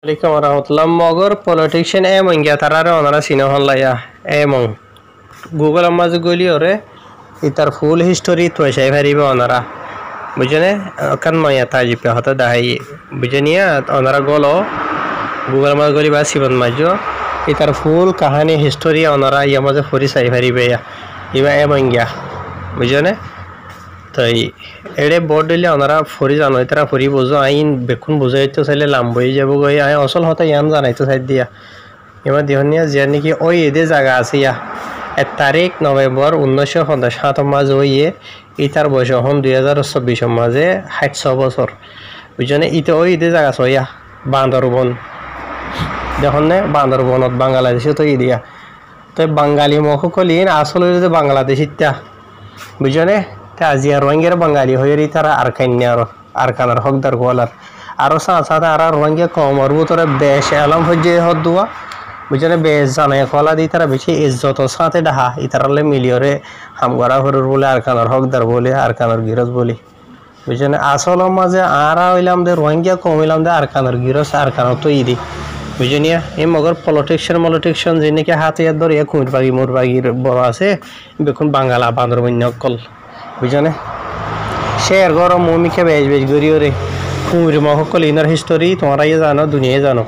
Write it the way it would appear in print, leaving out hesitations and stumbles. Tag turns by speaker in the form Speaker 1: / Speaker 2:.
Speaker 1: Alaikum warahmatullah mogor politician emong ya tarare onara sino honlaya emong Google amaz goli ore itar full history to shai pharibe onara bujane kan maya taji pe hota dai bujaniya onara golo Google amaz goli ba sibon majo itar full kahani history onara yamaze furi sai pharibe ya iba emong ya bujane তাই এড়ে বড় দিলে ওনারা ফরি জানো তারা ফরি বুঝো আইন বেকুন বুঝাইতো চাইলে লাম্বই যাব গই আই অসল হতা ইয়ান জানাইতো চাই দিয়া এবার দিহনিয়া যে নাকি ওই এদে জায়গা আছে ইয়া 1 তারিখ নভেম্বর 1957 মাঝে ওইয়ে ইতার বয়স হন 2024 মাঝে 60 বছর বুঝনে ইতে ওই এদে জায়গা সইয়া বান্দরবন দেখুন না বান্দরবনত বাংলাদেশে তো ইদিয়া তো বাঙালি মখকলিন আসলে যে বাংলাদেশিতা বুঝনে আজিয়া রোহিঙ্গার বাঙালি হয়ে তারা আর কান্যার আর কানার হকদার গোলার আরো সাথে আর রোহিঙ্গা কমর ভিতরে বেশ এলাম হয়ে হদুয়া বুঝলে বেশ জানাই কলা দি তারা বেশি ইজ্জত সাথে ডাহা ইতারালে মিলিয়রে হামগড়া হরুর বলে আর কানার হকদার বলে আর কানার গিরজ বলে বুঝলে আসল মাঝে আর হইলাম দে রোহিঙ্গা কম হইলাম দে আর কানার গিরজ আর কানার তো ইদি বুঝনিয়া এই মগর পলিটিক্সিয়ান যে নাকি হাতে ধরে কুমির বাগি মোর বাগির বড় আছে বেকুন বাঙালা বান্দরবন্য কল বুঝনে শেয়ার গরম মমিকে বেশ বেশ গড়িয়ে রে কুমির মহকল ইনার হিস্টোরি তোমরা জানো দুনিয়ায় জানো